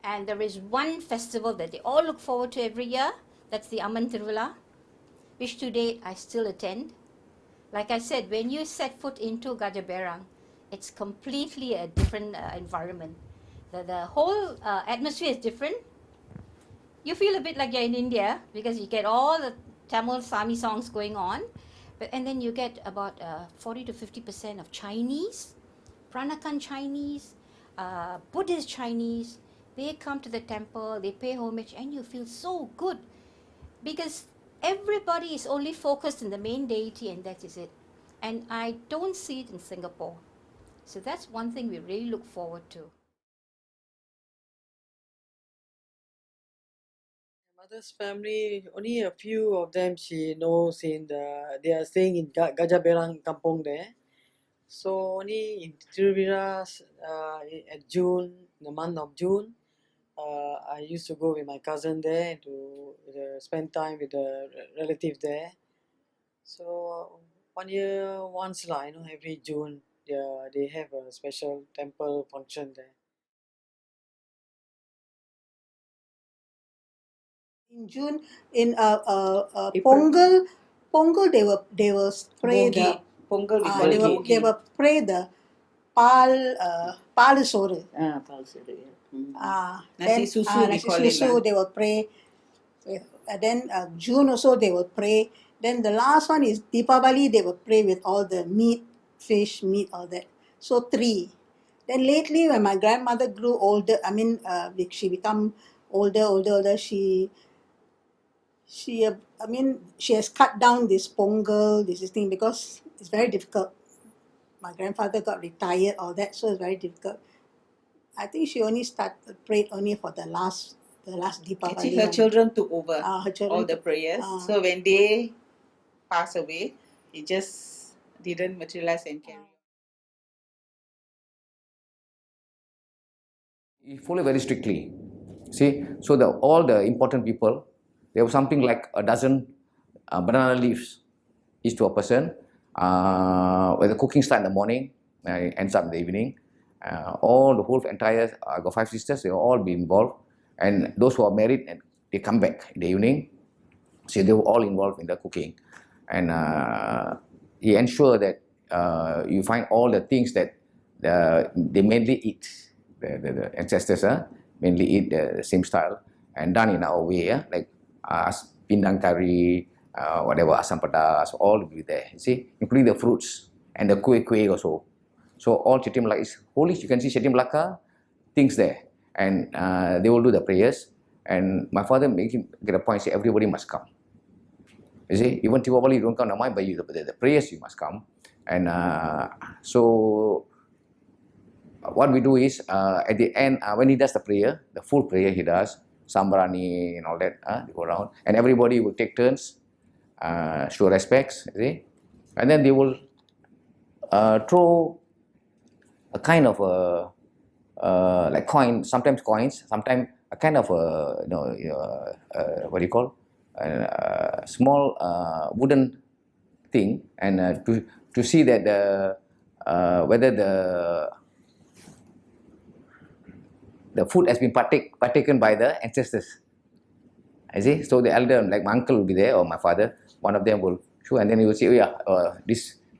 And there is one festival that they all look forward to every year. That's the Amman Tiruvilla, which today I still attend. Like I said, when you set foot into Gajaberang, it's completely a different environment. The whole atmosphere is different. You feel a bit like you're in India because you get all the Tamil Sami songs going on, and then you get about 40 to 50% of Chinese, Pranakan Chinese, Buddhist Chinese. They come to the temple, they pay homage, and you feel so good because everybody is only focused on the main deity, and that is it. And I don't see it in Singapore. So that's one thing we really look forward to. Mother's family, only a few of them she knows they are staying in Gajaberang Kampong there. So only in Tiruvira at June, in the month of June, I used to go with my cousin there to spend time with the relative there. So 1 year once lah, every June, they have a special temple function there. In June, in Pongal, they will spray the Pongal we they call will spray the pal soru. Palsuru. Then Nasi susu we nasi call it susu lah. they will pray. Then June also they will pray. Then the last one is Deepavali. They will pray with all the meat, fish, meat, all that. So 3. Then lately, when my grandmother grew older, she become older. She she has cut down this Pongal, this thing, because it's very difficult. My grandfather got retired, all that, so it's very difficult. I think she only prayed only for the last Deepavali. Actually, her children took over Her children all the prayers. So when they pass away, it just didn't materialize and carry on. We follow very strictly. See, so all the important people, they have something like a dozen banana leaves each to a person. Where the cooking start in the morning, ends up in the evening. All the whole entire, I got 5 sisters, they will all be involved. And those who are married, they come back in the evening. So they were all involved in the cooking. And he ensure that you find all the things that they mainly eat. The ancestors mainly eat the same style and done in our way, like pindang curry, whatever, asam pedas, all will be there, you see, including the fruits and the kueh also. So all Chetti Malacca is holy. You can see Chetti Malacca things there, and they will do the prayers. And my father make him get a point, say everybody must come. You see, even Diwali, you don't come to mind, but the prayers you must come. And so what we do is at the end, when he does the prayer, the full prayer he does, sambarani and all that, they go around, and everybody will take turns, show respects, you see, and then they will throw a kind of like coin, sometimes coins, sometimes a kind of what do you call, small wooden thing, and to see that whether the food has been partaken by the ancestors. I see. So the elder, like my uncle, will be there, or my father. One of them will show, and then he will say, "Oh yeah,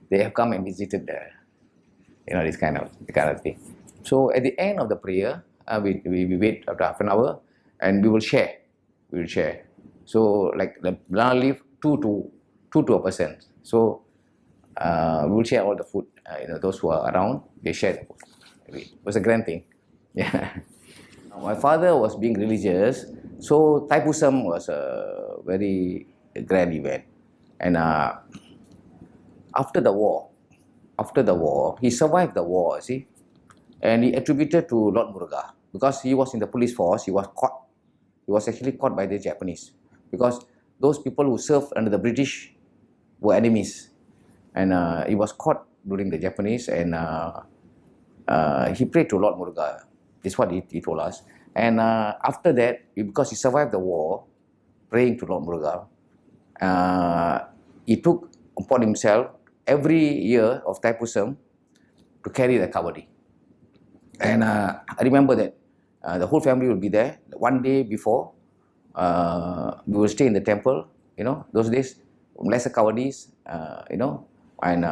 they have come and visited this kind of thing." So at the end of the prayer, we wait after half an hour, and we will share. We will share. So like the banana leaf, two to a person. So we will share all the food. Those who are around, they share the food. It was a grand thing. Yeah. My father was being religious, so Thaipusam was a very grand event. And after the war, he survived the war, see, and he attributed to Lord Muruga because he was in the police force. He was caught. He was actually caught by the Japanese because those people who served under the British were enemies, and he was caught during the Japanese, and he prayed to Lord Muruga. This is what he told us. And after that, because he survived the war, praying to Lord Muruga, he took upon himself every year of Thaipusam to carry the kavadi. And I remember that the whole family will be there. One day before, we will stay in the temple. Those days, lesser Kawadis, and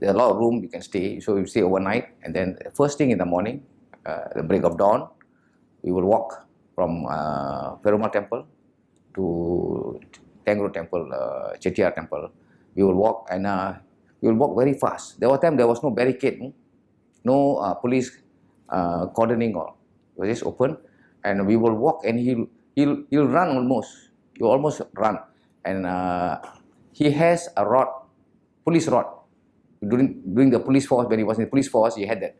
there's a lot of room you can stay. So we stay overnight, and then first thing in the morning, the break of dawn, we will walk from Perumal Temple to Tengro Temple, Chettiar Temple. We will walk, and we will walk very fast. There was time there was no barricade, no police cordoning, or it was just open, and we will walk, and he'll run almost. He'll almost run, and he has a rod, police rod. During the police force, when he was in the police force, he had that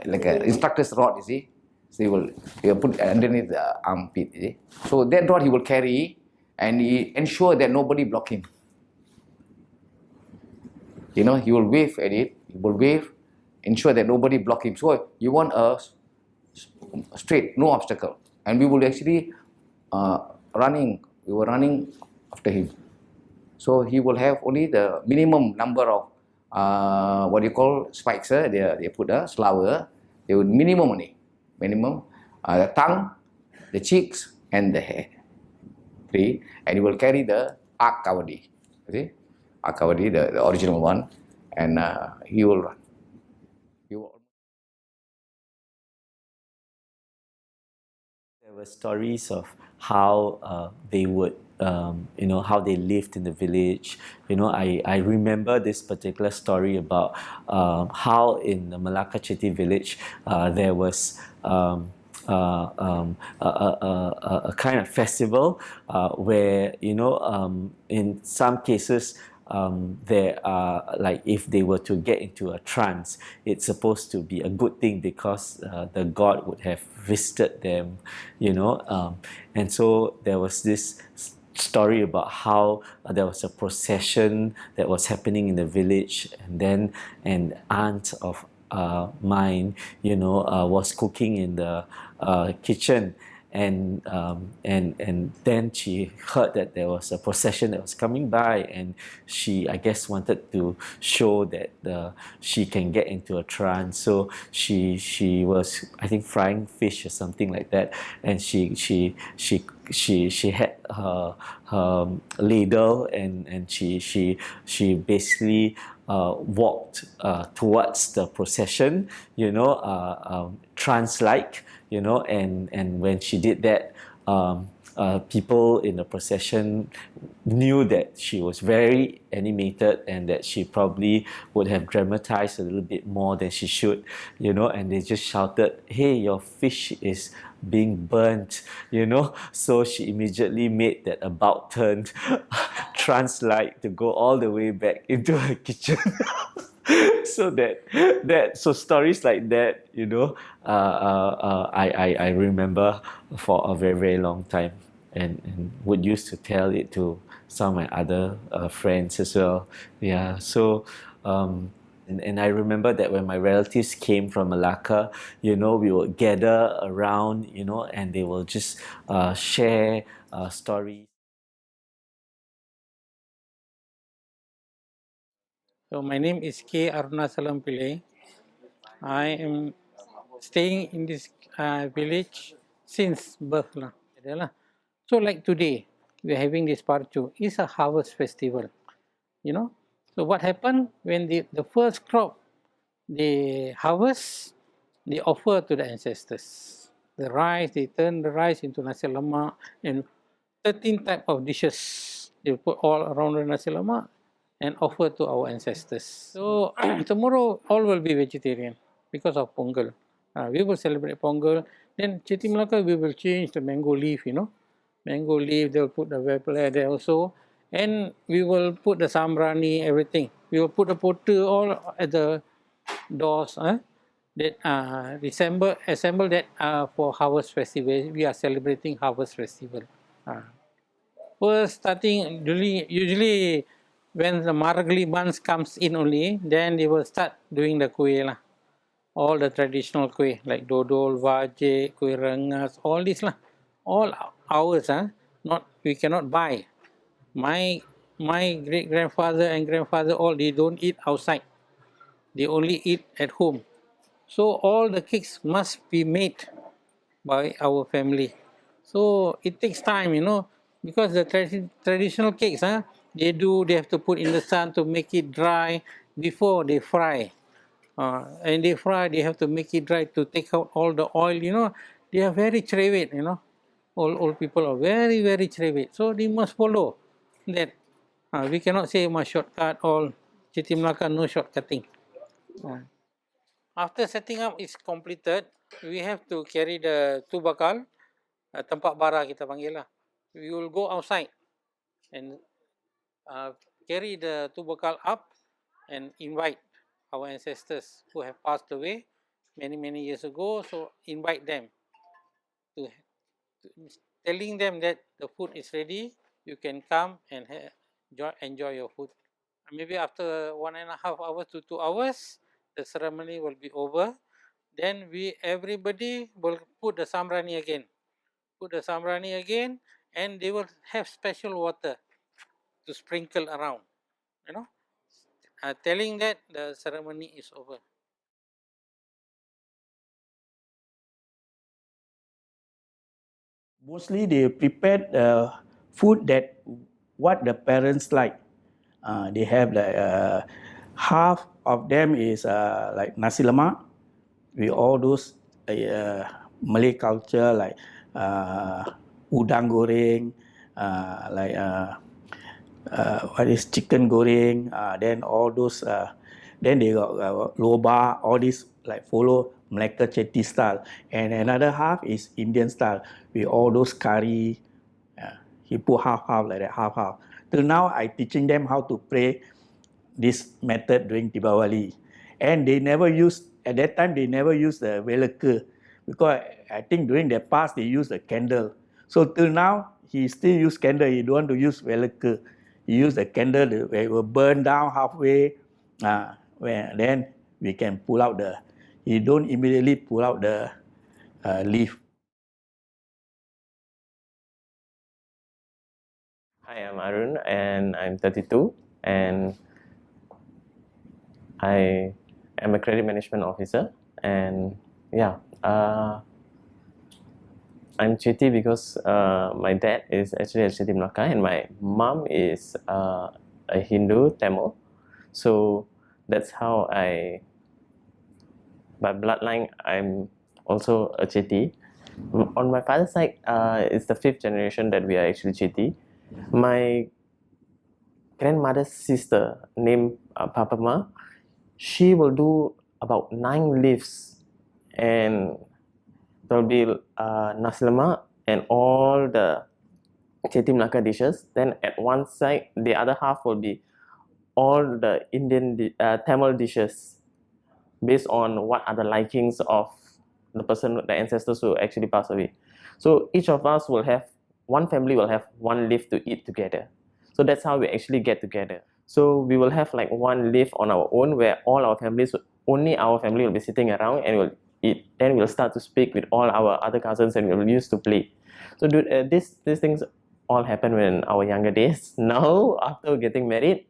like an instructor's rod, you see. So he will put underneath the armpit, you see. So that rod he will carry, and he ensure that nobody block him. He will wave at it. He will wave, ensure that nobody block him. So you want a straight, no obstacle. And we will actually running. We were running after him. So he will have only the minimum number of what you call spikes. They put a slower. They would minimum only. Minimum. The tongue, the cheeks, and the hair. 3. And he will carry the Ark Kawadi. You see? Ark Kawadi, the original one. And he will run. There were stories of how they would, how they lived in the village. I remember this particular story about how in the Malacca Chetti village there was a kind of festival where, in some cases, there are, like, if they were to get into a trance, it's supposed to be a good thing because the god would have visited them, and so there was this story about how there was a procession that was happening in the village, and then an aunt of mine, was cooking in the kitchen, and then she heard that there was a procession that was coming by, and she, I guess, wanted to show that she can get into a trance. So she was, I think, frying fish or something like that, and she had her ladle, and she basically walked towards the procession, trance-like, and when she did that, people in the procession knew that she was very animated and that she probably would have dramatized a little bit more than she should, and they just shouted, "Hey, your fish is being burnt," so she immediately made that about turn, trance-like, to go all the way back into her kitchen. So stories like that, I remember for a very, very long time, and would used to tell it to some of my other friends as well. Yeah, so and I remember that when my relatives came from Malacca, we would gather around, and they will just share stories. So my name is K. Arunasalam Pillai. I am staying in this village since birth. So like today, we are having this Parchu. It's a harvest festival, So what happened when the first crop they harvest, they offer to the ancestors. The rice, they turn the rice into nasi lemak, and 13 type of dishes they put all around the nasi lemak and offer to our ancestors. So tomorrow all will be vegetarian because of Pongal. We will celebrate Pongal. Then Chetti Malacca, we will change the mango leaf, Mango leaf, they will put the vapor there also. And we will put the sambrani, everything. We will put the potter all at the doors. That assemble that for harvest festival. We are celebrating harvest festival. First starting, usually when the Maragli months comes in only, then they will start doing the kuih lah. All the traditional kuih like dodol, wajik, kuih rengas, all this lah. All ours, not, we cannot buy. My great grandfather and grandfather, all they don't eat outside. They only eat at home. So all the cakes must be made by our family. So it takes time, because the traditional cakes, they have to put in the sun to make it dry before they fry. And they fry, they have to make it dry to take out all the oil, They are very cerewet, Old people are very, very cerewet. So they must follow that. We cannot say my shortcut, all Chetti Melaka, no shortcutting. After setting up is completed, we have to carry the tu bakal, tempat bara kita panggil lah. We will go outside and carry the tu bakal up and invite our ancestors who have passed away many years ago. So invite them to telling them that the food is ready. You can come and enjoy your food. Maybe after 1.5 hours to 2 hours, the ceremony will be over. Then everybody will put the samrani again. And they will have special water to sprinkle around, telling that the ceremony is over. Mostly they prepared food that what the parents like. They have like half of them is like nasi lemak with all those Malay culture like udang goreng, like what is chicken goreng, then all those, then they got loba, all this like follow Malacca Chetti style, and another half is Indian style with all those curry. He put half like that, half. Till now, I teaching them how to pray this method during Diwali, and they never use at that time. They never use the velaka because I think during the past they use the candle. So till now, he still use candle. He don't want to use velaka. He use the candle where it will burn down halfway. Where then we can pull out the. He don't immediately pull out the leaf. Hi, I'm Arun and I'm 32 and I am a credit management officer and I'm Chetti because my dad is actually a Chetti Melaka and my mom is a Hindu Tamil. So that's how by bloodline, I'm also a Chetti. On my father's side, it's the 5th generation that we are actually Chetti. My grandmother's sister named Papama, she will do about 9 leaves and there will be nasi lemak and all the Chetti Melaka dishes. Then at one side, the other half will be all the Indian Tamil dishes based on what are the likings of the ancestors who actually passed away. So each of us will have, one family will have 1 leaf to eat together. So that's how we actually get together. So we will have like 1 leaf on our own where all our families, only our family will be sitting around and will eat. Then we'll start to speak with all our other cousins and we'll used to play. So these things all happen when our younger days. Now, after getting married,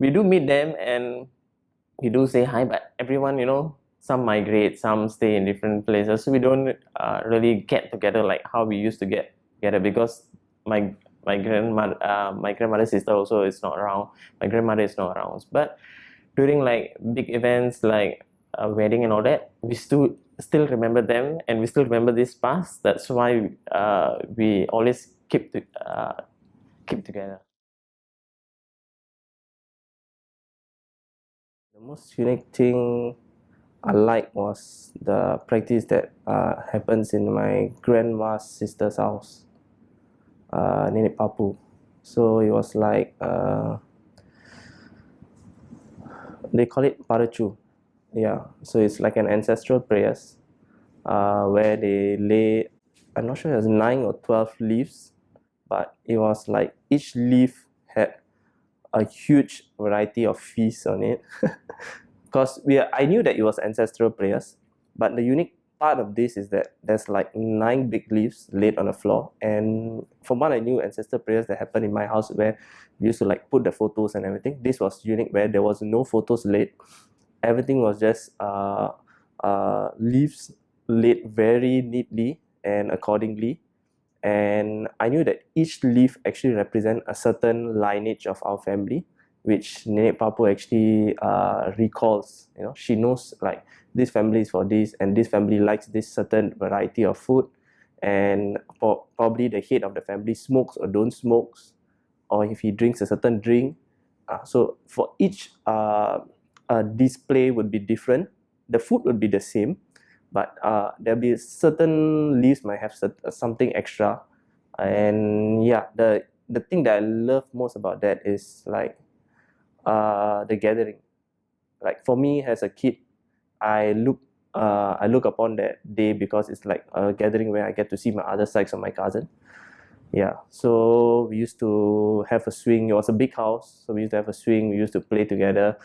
we do meet them and we do say hi, but everyone, some migrate, some stay in different places. So we don't really get together like how we used to get together because my grandmother's sister also is not around. My grandmother is not around. But during like big events like a wedding and all that, we still remember them and we still remember this past. That's why we always keep together. The most unique thing I like was the practice that happens in my grandma's sister's house, Nenek Papu. So it was like, they call it Parachu. Yeah, so it's like an ancestral prayers where they lay, I'm not sure it was 9 or 12 leaves, but it was like each leaf had a huge variety of feasts on it. Because I knew that it was ancestral prayers, but the unique part of this is that there's like 9 big leaves laid on the floor, and from what I knew, ancestral prayers that happened in my house where we used to like put the photos and everything, this was unique where there was no photos laid. Everything was just leaves laid very neatly and accordingly. And I knew that each leaf actually represent a certain lineage of our family, which Nenek Papu actually recalls. You know, she knows like this family is for this, and this family likes this certain variety of food, and probably the head of the family smokes or don't smokes, or if he drinks a certain drink. So for each display would be different. The food would be the same, but there'll be certain leaves might have something extra. And yeah, the thing that I love most about that is like the gathering. Like for me as a kid, I look upon that day because it's like a gathering where I get to see my other sides of my cousin. Yeah, so we used to have a swing. It was a big house, so we used to have a swing. We used to play together,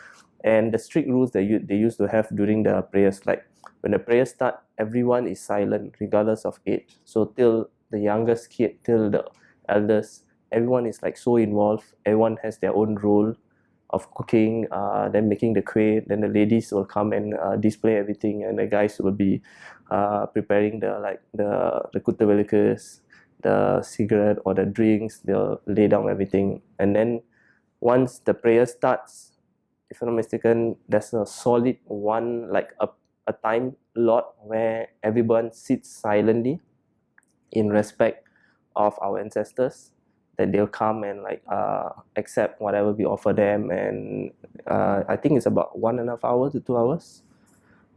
and the strict rules that they used to have during the prayers, like when the prayers start, everyone is silent regardless of age. So till the youngest kid, till the eldest, everyone is like so involved. Everyone has their own role of cooking, then making the kueh. Then the ladies will come and display everything, and the guys will be preparing the kutavelikas, the cigarette or the drinks. They'll lay down everything, and then once the prayer starts, if I'm not mistaken, there's a solid one, like a time lot where everyone sits silently in respect of our ancestors, that they'll come and like accept whatever we offer them. And I think it's about 1.5 hours to 2 hours,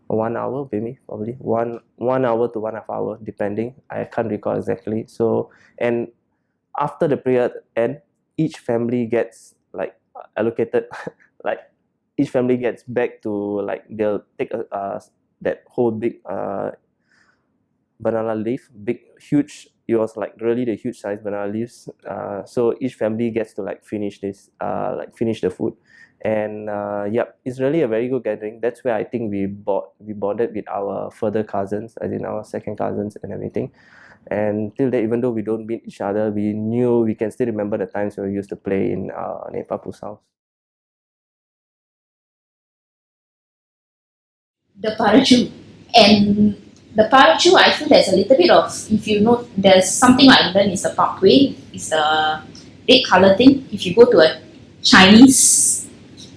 1 hour maybe, probably one hour to 1.5 hours, depending. I can't recall exactly. So, and after the prayer end, each family gets like allocated like each family gets back to, like they'll take that whole big banana leaf, big huge. It was like really the huge size banana leaves. So each family gets to like finish this, like finish the food. And yep, it's really a very good gathering. That's where I think we bonded with our further cousins, as in our second cousins and everything. And till then, even though we don't meet each other, we can still remember the times when we used to play in Nepapu's house. The Paraju. And the Paraju, I feel there's a little bit of, if you know, there's something I learned is the pathway, it's a red color thing. If you go to a Chinese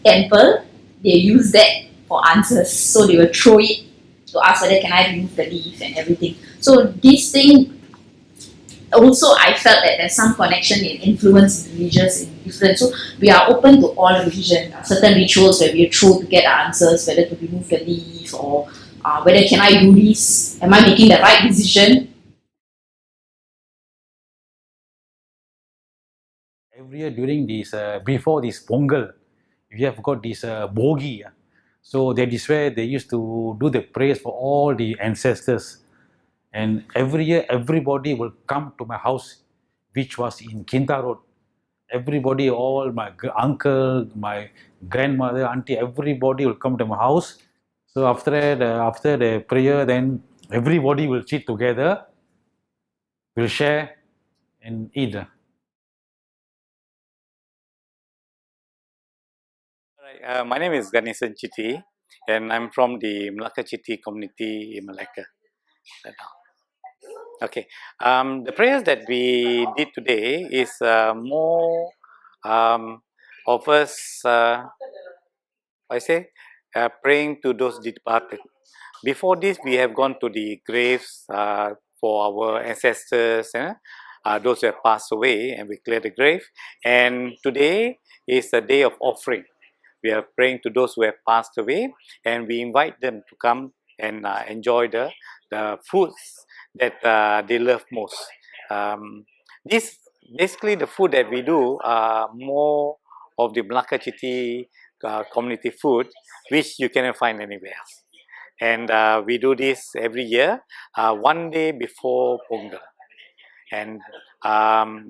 temple, they use that for answers. So they will throw it to ask whether can I remove the leaf and everything. So this thing, also I felt that there's some connection in influence in religious in different. So we are open to all religion. Certain rituals where we throw to get answers, whether to remove the leaf or whether can I do this? Am I making the right decision? Every year during this, before this Pongal, we have got this bogi. So that is where they used to do the prayers for all the ancestors. And every year, everybody will come to my house, which was in Kinta Road. Everybody, all my uncle, my grandmother, auntie, everybody will come to my house. So after the prayer, then everybody will sit together, will share and eat. My name is Ganesan Chetti, and I'm from the Melaka Chetti community in Malacca. Right now. Okay, the prayers that we did today is more of us, I say, praying to those departed. Before this, we have gone to the graves for our ancestors, those who have passed away, and we clear the grave. And today is a day of offering. We are praying to those who have passed away, and we invite them to come and enjoy the foods that they love most. This basically the food that we do are more of the Melaka Chetti community food, which you cannot find anywhere else. And we do this every year, one day before Pongal. And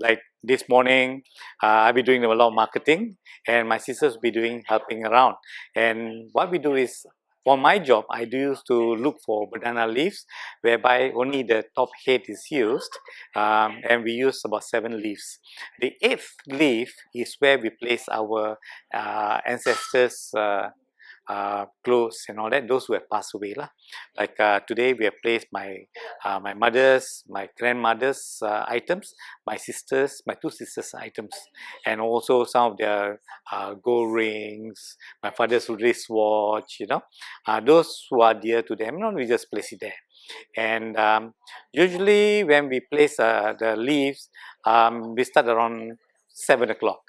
like this morning, I'll be doing a lot of marketing, and my sisters will be doing helping around. And what we do is, for my job, I do used to look for banana leaves, whereby only the top head is used, and we use about 7 leaves. The 8th leaf is where we place our ancestors' clothes and all that, those who have passed away lah. Like today we have placed my my mother's, my grandmother's items, my sisters, my two sisters' items, and also some of their gold rings, my father's wristwatch, you know, those who are dear to them, you know, we just place it there. And usually when we place the leaves, we start around 7 o'clock,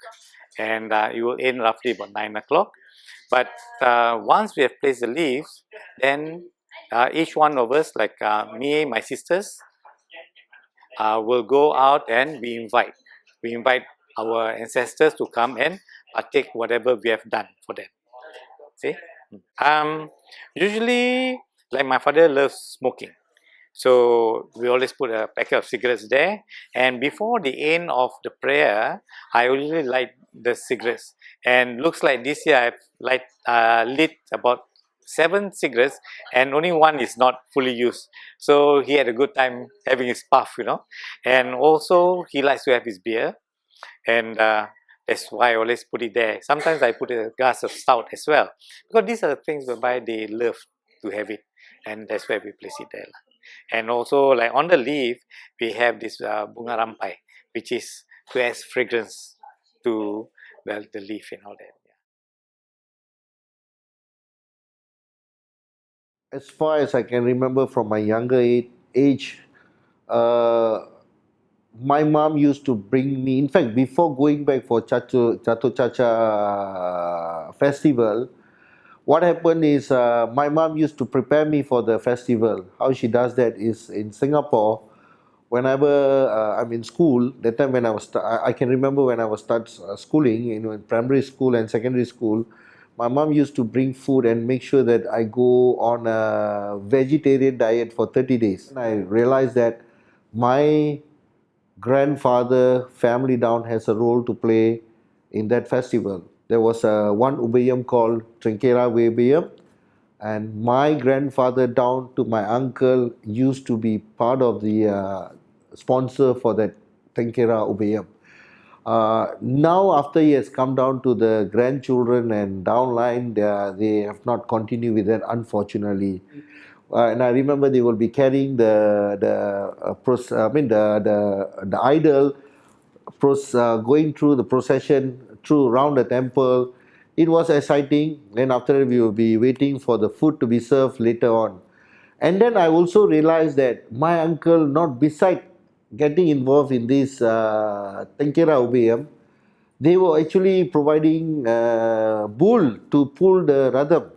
and it will end roughly about 9 o'clock. But once we have placed the leaves, then each one of us, like me, my sisters, will go out and we invite our ancestors to come and take whatever we have done for them. See? Usually, like my father loves smoking. So we always put a packet of cigarettes there, and before the end of the prayer, I usually light the cigarettes. And looks like this year I've lit about 7 cigarettes, and only one is not fully used. So he had a good time having his puff, you know. And also he likes to have his beer, and that's why I always put it there. Sometimes I put a glass of stout as well, because these are the things whereby they love to have it, and that's why we place it there. And also, like on the leaf, we have this bunga rampai, which is to add fragrance to the leaf and all that. As far as I can remember from my younger age, uh, my mom used to bring me, in fact, before going back for Chato Chacha festival, what happened is my mom used to prepare me for the festival. How she does that is in Singapore, whenever I'm in school, that time when I can remember when I was schooling, you know, in primary school and secondary school, my mom used to bring food and make sure that I go on a vegetarian diet for 30 days. And I realized that my grandfather family down has a role to play in that festival. There was one ubayam called Trinkera Ubayam, and my grandfather down to my uncle used to be part of the sponsor for that Trinkera Ubayam. Now after he has come down to the grandchildren and downline, they have not continued with that, unfortunately. And I remember they will be carrying the idol going through the procession through around the temple. It was exciting. Then after that, we will be waiting for the food to be served later on. And then I also realized that my uncle, not beside getting involved in this Tenkera Ubayam, they were actually providing bull to pull the radam.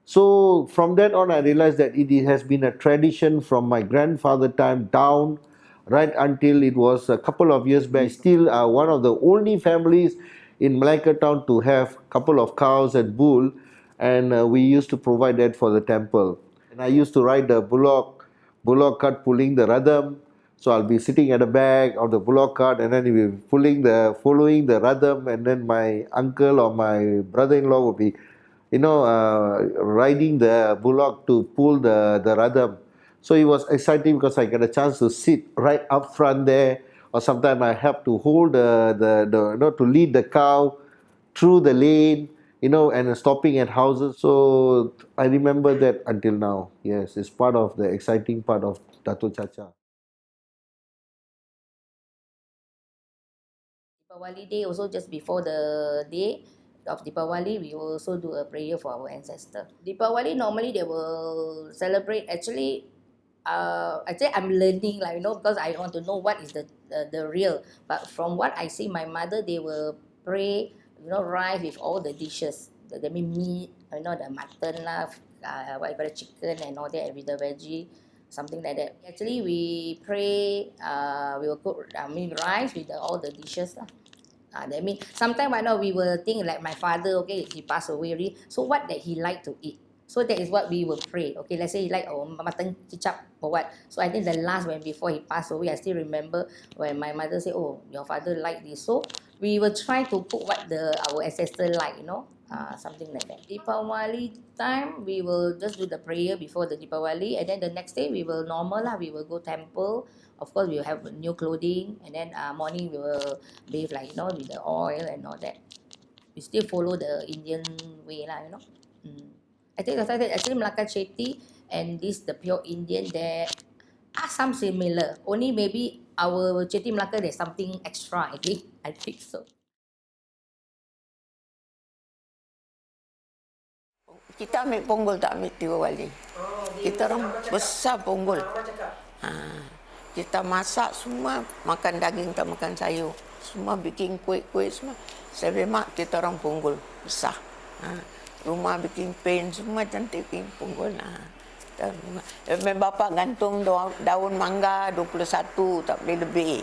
So from that on, I realized that it has been a tradition from my grandfather time down right until it was a couple of years back. Still one of the only families in Malacca town to have a couple of cows and bull, and we used to provide that for the temple. And I used to ride the bullock cart pulling the radam. So I'll be sitting at the back of the bullock cart, and then we'll be following the radam, and then my uncle or my brother-in-law will be, riding the bullock to pull the radam. So it was exciting because I got a chance to sit right up front there, or sometimes I have to hold to lead the cow through the lane, and stopping at houses. So I remember that until now. Yes, it's part of the exciting part of Dato Chacha. Deepawali day also, just before the day of Deepawali, we will also do a prayer for our ancestor. Deepawali normally they will celebrate. Actually, I'm learning, like, because I want to know what is the real. But from what I see, my mother, they will pray, rice with all the dishes. That mean meat, the mutton lah, whatever, chicken and all that, with the veggie, something like that. Actually, we pray, we will cook, rice with all the dishes lah. That means sometimes I know we will think like my father, okay, he passed away already. So what that he like to eat? So that is what we will pray. Okay, let's say he like mutton kicap or what. So I think the last when before he passed away, I still remember when my mother said, "Oh, your father like this." So we will try to cook what our ancestor like, something like that. Deepawali time, we will just do the prayer before the Deepawali, and then the next day we will normal lah. We will go temple. Of course, we will have new clothing, and then morning we will bathe, like, with the oil and all that. We still follow the Indian way lah. I think that's actually Melaka Chetti and this the pure Indian, there are some similar. Only maybe our Chetti Melaka there's something extra. I think so. Kita ambil punggol tak ambil tiga wali. Kita orang besar punggol. Kita masak semua, makan daging tak makan sayur. Semua bikin kuih-kuih semua. Saya memang kita orang punggol besar. Rumah bikin paint semua cantik bikin punggol. Bapak gantung daun mangga 21, tak boleh lebih.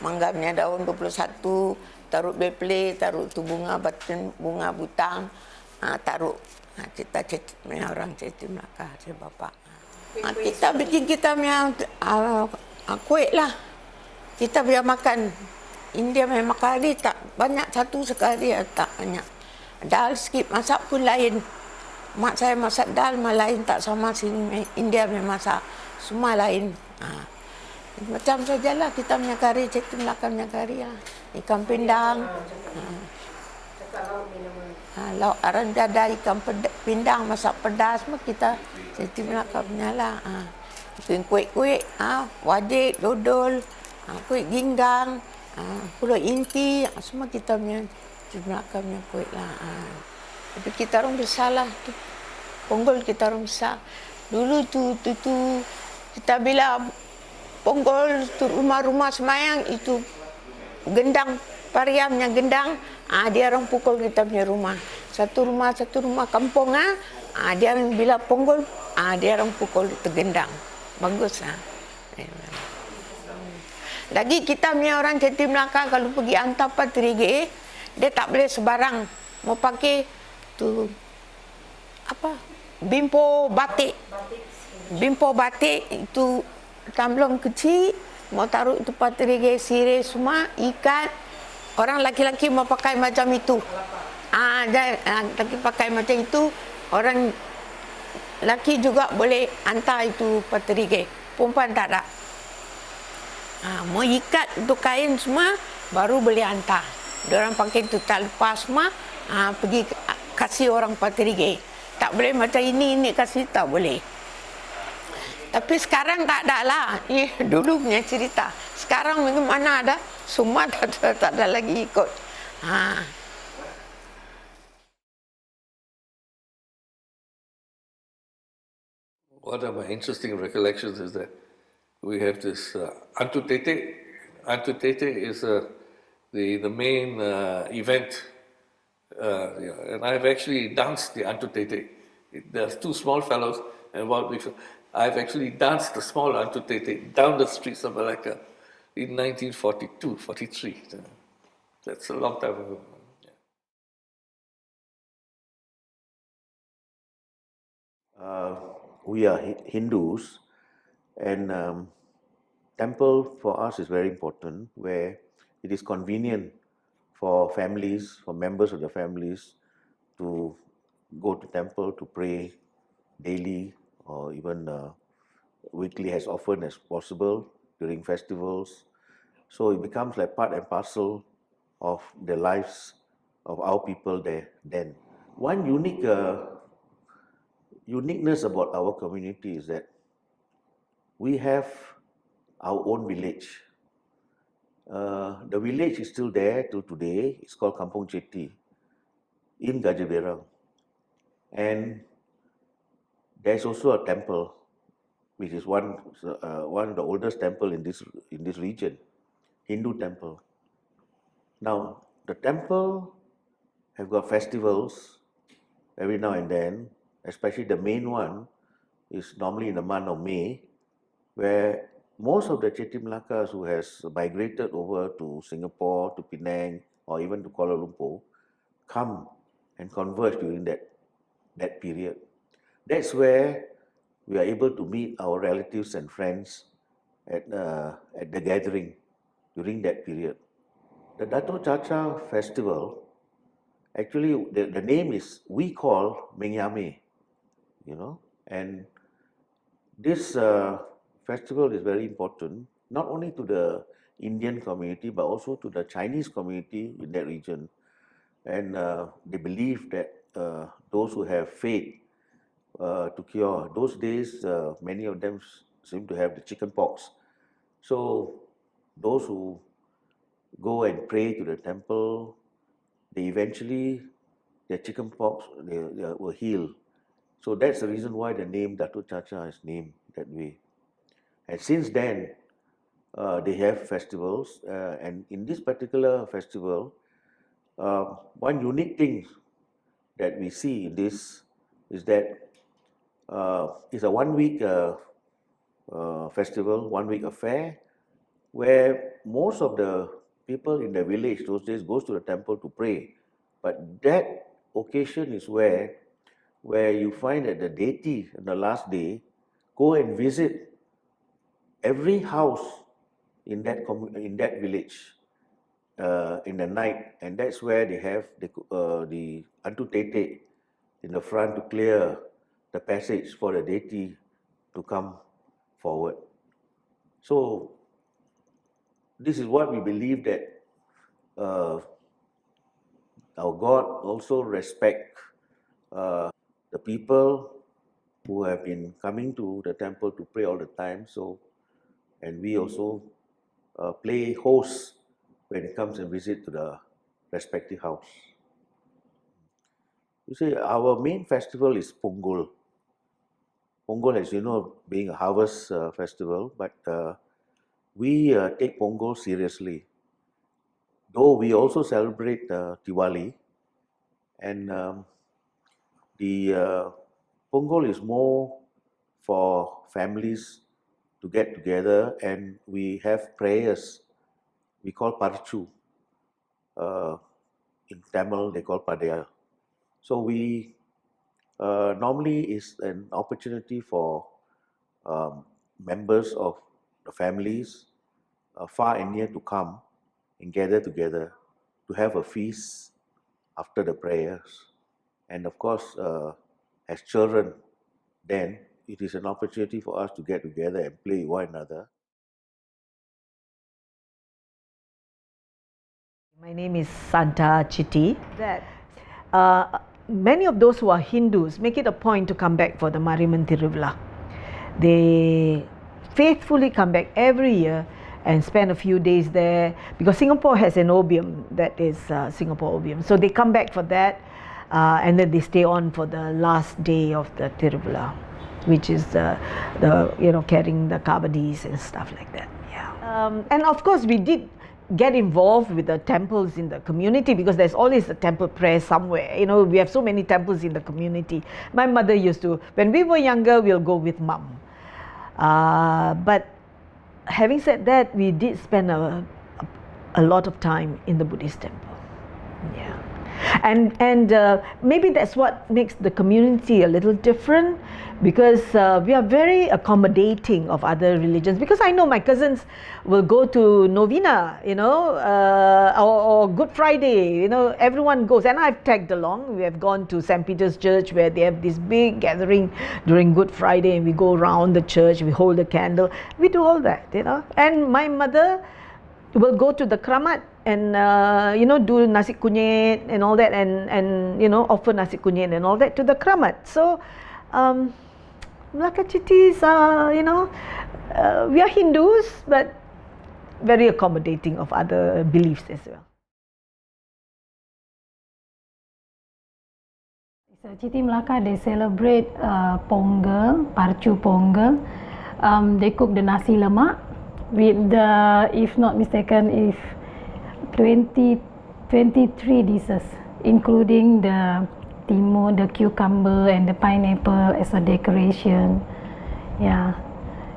Mangga punya daun 21, taruh beple, taruh tu bunga bunga butang, taruh. Kita orang Chetti Melaka, saya bapa. Kita bikin kita punya kuih lah. Kita biar makan. India memang kali tak banyak, satu sekali tak banyak. Dal sikit masak pun lain. Mak saya masak dal lain, tak sama sini India memang masak. Semua lain. Macam sajalah kita punya kari, Chetti Melaka punya kari lah. Ikan pindang. Lauk arang dada, ikan pindang, masak pedas semua kita Chetti Melaka punya lah. Bikin kuih-kuih, wajik, dodol, kuih ginggang, pulut inti, semua kita punya Chetti Melaka punya kuih lah. Tapi kita orang besar lah. Ponggol kita orang besar. Dulu tu kita bila ponggol tu rumah-rumah semayang itu gendang, pariamnya gendang, dia orang pukul kita punya rumah. Satu rumah kampung, dia orang bila ponggol, dia orang pukul itu gendang. Bagus. Lagi kita punya orang Chetti Melaka kalau pergi hantar patrigi, dia tak boleh sebarang mau pakai tu apa? Bimpo batik. Bimpo batik itu tamblong kecil, mau taruh itu patrigi, sirih semua, ikat. Orang laki-laki mau pakai macam itu. Laki pakai macam itu, orang laki juga boleh hantar itu patrigi. Perempuan tak ada. Mau ikat untuk kain semua, baru boleh hantar. Diorang pakai itu tak lepas semua, pergi kasih orang patrigi. Tak boleh macam ini kasih, tak boleh. Tapi sekarang tak ada lah. Dulu punya cerita. Sekarang mana ada? Semua tak ada lagi ikut. One of my interesting recollections is that we have this Antu Tete. Antu Tete is the main event. And I've actually danced the Antu Tete. There's two small fellows and one big fellow. I've actually danced the small Antu Tete down the streets of Malacca in 1942, 43. That's a long time ago. We are Hindus, and temple for us is very important, where it is convenient for families, for members of the families, to go to temple to pray daily or even weekly, as often as possible during festivals. So it becomes like part and parcel of the lives of our people there then. One uniqueness about our community is that we have our own village. The village is still there till today. It's called Kampung Chetti in Gajaberang. And there's also a temple, which is one of the oldest temple in this region, Hindu temple. Now, the temple have got festivals every now and then, especially the main one is normally in the month of May, where most of the Chetti Melakas who has migrated over to Singapore, to Penang, or even to Kuala Lumpur, come and converge during that period. That's where we are able to meet our relatives and friends at the gathering during that period. The Dato Chacha festival, actually the name is, we call Mengyame, and this festival is very important, not only to the Indian community, but also to the Chinese community in that region. And they believe that those who have faith to cure. Those days, many of them seem to have the chicken pox. So those who go and pray to the temple, they eventually, their chicken pox they were healed. So that's the reason why the name Datuk Chacha is named that way. And since then, they have festivals, and in this particular festival, one unique thing that we see in this is that it's a 1 week festival, 1 week affair, where most of the people in the village those days goes to the temple to pray. But that occasion is where you find that the deity on the last day go and visit every house in that village in the night, and that's where they have the Antu Tete in the front to clear the passage for the deity to come forward. So this is what we believe, that our God also respect the people who have been coming to the temple to pray all the time. So, and we also play host when it comes and visit to the respective house. You see, our main festival is Pongal. Pongal, as you know, being a harvest festival, but we take Pongal seriously. Though we also celebrate Diwali, and the Pongal is more for families to get together, and we have prayers. We call Parchu. In Tamil, they call Padaya. So we normally is an opportunity for members of the families far and near to come and gather together to have a feast after the prayers. And of course, as children, then it is an opportunity for us to get together and play with one another. My name is Santa Chetti. Many of those who are Hindus make it a point to come back for the Mariamman Tiruvila. They faithfully come back every year and spend a few days there, because Singapore has an obium, that is Singapore obium. So they come back for that, and then they stay on for the last day of the Tiruvila, which is the carrying the kabadis and stuff like that. Yeah. And of course we did get involved with the temples in the community, because there's always a temple prayer somewhere. You know, we have so many temples in the community. My mother used to, when we were younger, we'll go with mum. But having said that, we did spend a lot of time in the Buddhist temple. Yeah. And maybe that's what makes the community a little different, because we are very accommodating of other religions. Because I know my cousins will go to Novena, or Good Friday, everyone goes, and I've tagged along. We have gone to St. Peter's Church, where they have this big gathering during Good Friday, and we go around the church, we hold a candle, we do all that, And my mother will go to the kramat and do nasi kunyit and all that, and offer nasi kunyit and all that to the kramat. So Melaka Chettis are, we are Hindus, but very accommodating of other beliefs as well. Chetti Melaka, they celebrate Pongal, Parchu Pongal. They cook the nasi lemak with the, if not mistaken, if 23 dishes, including the timun, the cucumber and the pineapple as a decoration. Yeah,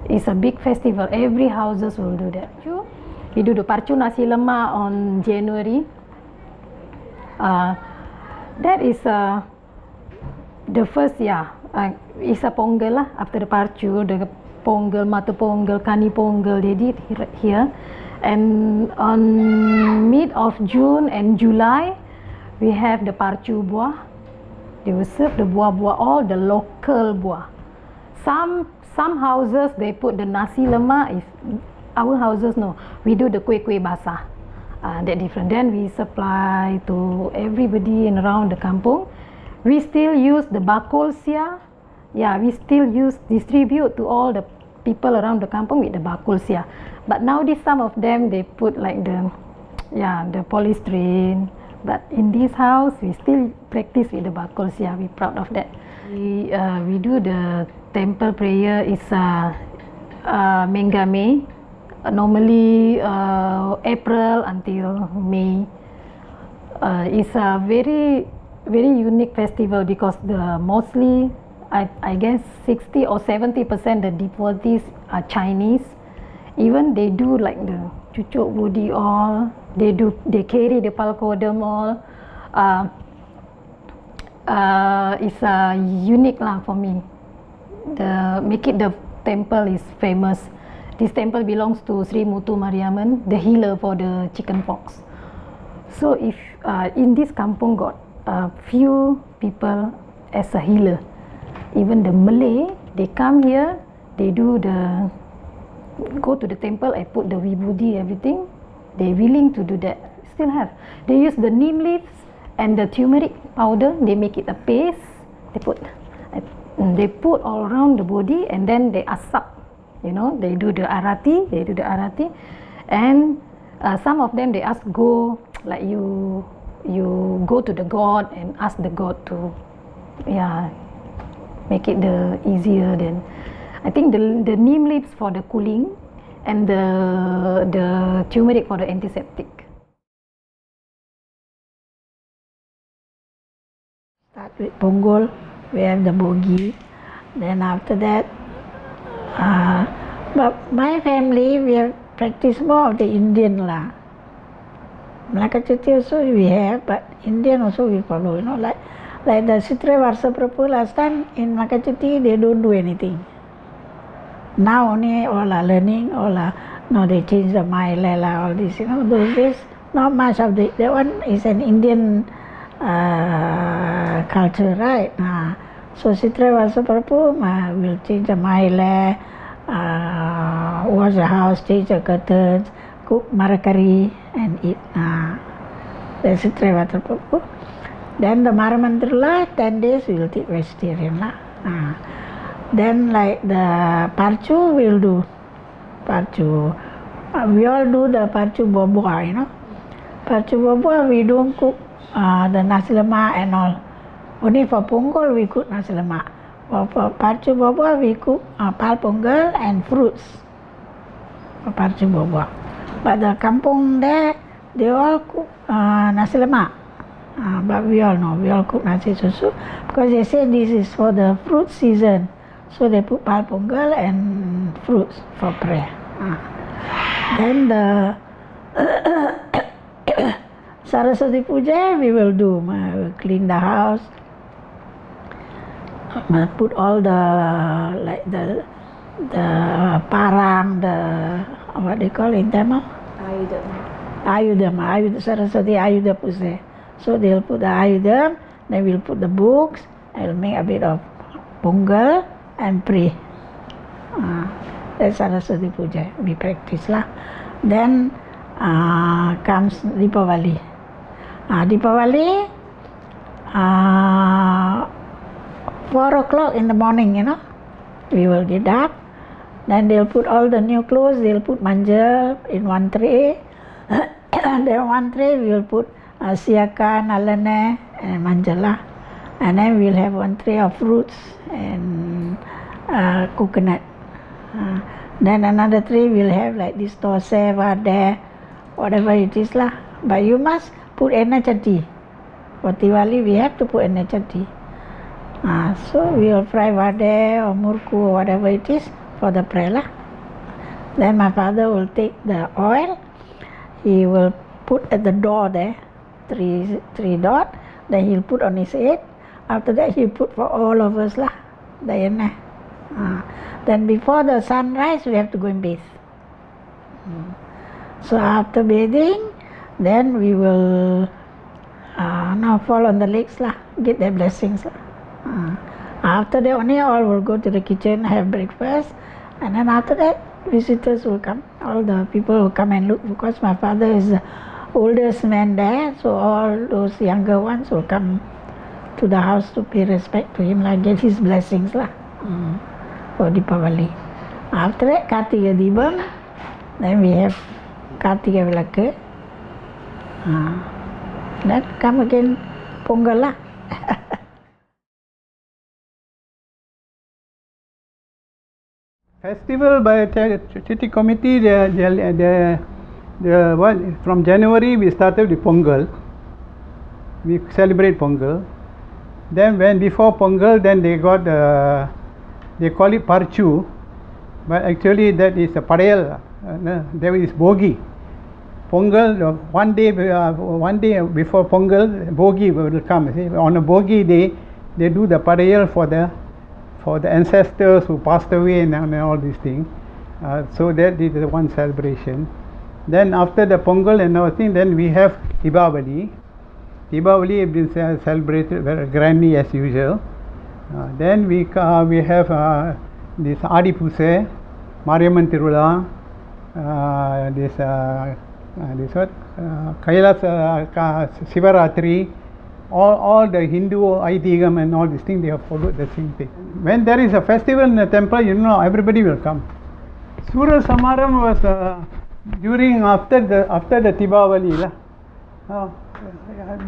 it's a big festival. Every houses will do that. We do the Parchu nasi lemak on January. That is the first, it's a Pongal lah. After the Parchu, the Pongal, Mata Pongal, Kani Pongal, they did here. And on mid of June and July, we have the Parchu buah. They will serve the buah-buah, all the local buah. Some houses, they put the nasi lemak. If our houses, no, we do the kuih-kuih basah. That different. Then we supply to everybody in around the kampung. we still use the bakulsia. Yeah, we still distribute to all the people around the kampung with the bakulsia. But nowadays some of them they put like the polystyrene. But in this house we still practice with the bakulsia. We're proud of that. We do the temple prayer is Mengame. Normally April until May. It's a very unique festival because mostly I guess 60 or 70% the devotees are Chinese. Even they do like the cucuk budi all. They carry the palkodam all. It's unique lah for me. The temple is famous. This temple belongs to Sri Mutu Mariamman, the healer for the chicken pox. So if in this kampung got a few people as a healer. Even the Malay, they come here, they go to the temple and put the vibhuti, everything. They're willing to do that. Still have. They use the neem leaves and the turmeric powder. They make it a paste. They put all around the body and then they asap. They do the arati. And some of them they ask go like you go to the god and ask the god to make it easier. Then I think the neem leaves for the cooling and the turmeric for the antiseptic. Start with Ponggol, we have the bogi. Then after that, but my family we have practiced more of the Indian lah. Melaka Chetti also we have, but Indian also we follow. Like the Sitra Varsa Prapu last time in Melaka Chetti they don't do anything. Now only all are learning, they change the Maila, all this. Those days not much of that one is an Indian culture, right? So Sitra Varsa Prapu will change the Maila, wash the house, change the curtains, cook marakari and eat. That's Sitra Varsa Prapu. Then the Maramantrula, 10 days we will eat vegetarian lah. Then like the Parchu we will do. Parchu. We all do the Parchu Bobua, Parchu Bobua we don't cook the nasi lemak and all. Only for Ponggol we cook nasi lemak. For Parchu Bobua we cook pal Ponggol and fruits. For Parchu Bobua. But the kampung there, they all cook nasi lemak. But we all know, we all cook nasi susu because they say this is for the fruit season. So they put pal Ponggol and fruits for prayer. Then the Saraswati Puja we will do. We will clean the house. Put all the parang, what they call in Tamil? Ayudam, Saraswati Ayuda Puja. So they'll put the ayudam, then we'll put the books, I'll make a bit of Pongal and pray. That's Saraswati Puja, we practice lah. Then comes Deepavali. Deepavali, 4 o'clock in the morning, we will get up. Then they'll put all the new clothes, they'll put manjal in one tray. Then one tray we will put siaka, nalane and manjala. And then we'll have one tray of fruits and coconut. Then another tray we'll have like this thosai, vada, whatever it is lah. But you must put enna chatti. For Diwali we have to put enna chatti. So we will fry vada or murku or whatever it is for the prayer lah. Then my father will take the oil, he will put at the door there, three dot, then he'll put on his head. After that he'll put for all of us lah, the enna. Then before the sunrise we have to go and bathe. So after bathing, then we will now fall on the legs lah, get their blessings lah. After that only all will go to the kitchen, have breakfast, and then after that visitors will come. All the people will come and look because my father is the oldest man there, so all those younger ones will come to the house to pay respect to him, like get his blessings lah, for Deepavali. After that, Kartiga Deepam, then we have Kartiga Vilakku. Then come again Pongal lah. Festival by Chetti committee, from January we started with Pongal. We celebrate Pongal. Then when before Pongal, then they got they call it Parchu, but actually that is a Padayal. There is Bogi. Pongal, one day before Pongal, Bogi will come. See? On a Bogi day, they do the Padayal for the ancestors who passed away and all these things. So that is the one celebration. Then after the Pongal and everything, then we have Deepavali. Deepavali has been celebrated very grandly as usual. Then we have this Adi Puse, Mariamman Tirula, this what Kailas Sivaratri. All the Hindu Aitigam and all these things, they have followed the same thing. When there is a festival in the temple, you know, everybody will come. Sura Samaram was during after the Deepavali.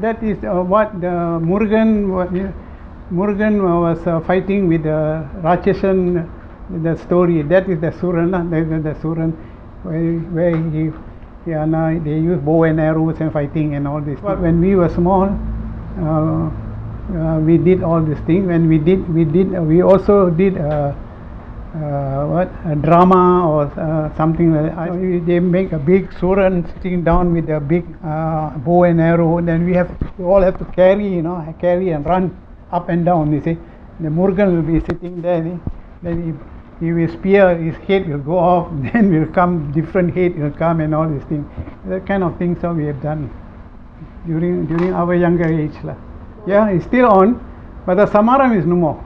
That is what the Murugan was fighting with the Rakshasan, the story. That is the Suran, the Suran where they use bow and arrows and fighting and all this. But when we were small, we did all these things. When we also did a drama or something like that. They make a big suran sitting down with a big bow and arrow. Then we all have to carry and run up and down. You see, the Murugan will be sitting there. Then he will spear, his head will go off. Then will come different head will come and all these things. That kind of things we have done during our younger age. Yeah, it's still on, but the Samaram is no more.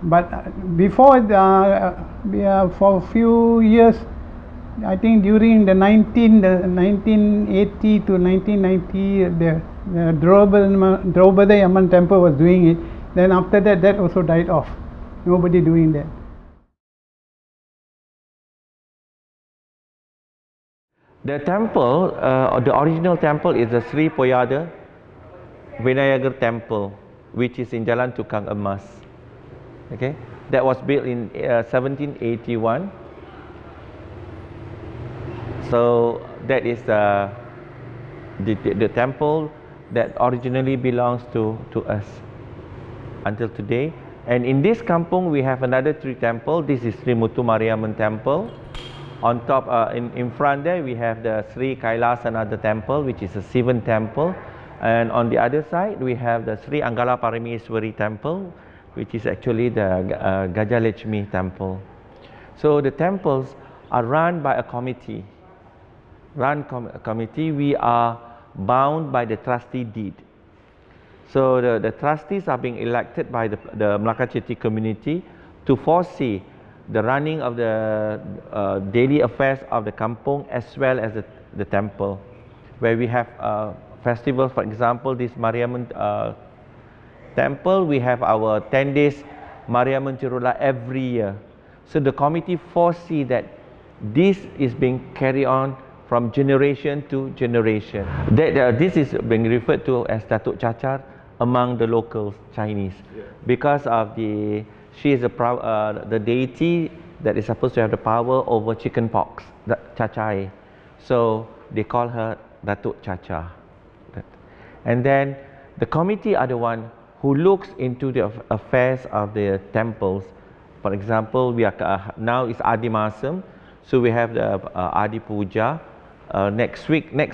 But before for a few years, I think during the 1980 to 1990, the Draupadi Amman temple was doing it. Then after that also died off. Nobody doing that. The temple, the original temple is the Sri Poyada Vinayagar temple, which is in Jalan Tukang Emas. Okay, that was built in 1781. So that is the temple that originally belongs to us until today. And in this kampung we have another 3 temples. This is Sri Mutu Mariamman temple. On top, in front there, we have the Sri Kailasanada temple, which is a Sivan temple. And on the other side, we have the Sri Anggala Parameswari temple, which is actually the Gajalechmi temple. So the temples are run by a committee. We are bound by the trustee deed. So the trustees are being elected by the Melaka Chetti community to foresee the running of the daily affairs of the kampung as well as the temple, where we have festivals. For example, this Mariamman temple, we have our 10 days Mariamman Tirula every year. So the committee foresee that this is being carried on from generation to generation. This is being referred to as Datuk Chachar among the local Chinese, because of she is the deity that is supposed to have the power over chicken pox, the Chachai. So they call her Datuk Chacha. And then the committee are the one who looks into the affairs of the temples. For example, we are now is Adi Masam, so we have the Adi Puja. Next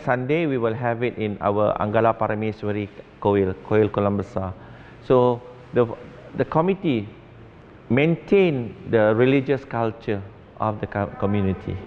Sunday, we will have it in our Anggala Parameswari Koil Kolam Besar. So the committee maintain the religious culture of the community.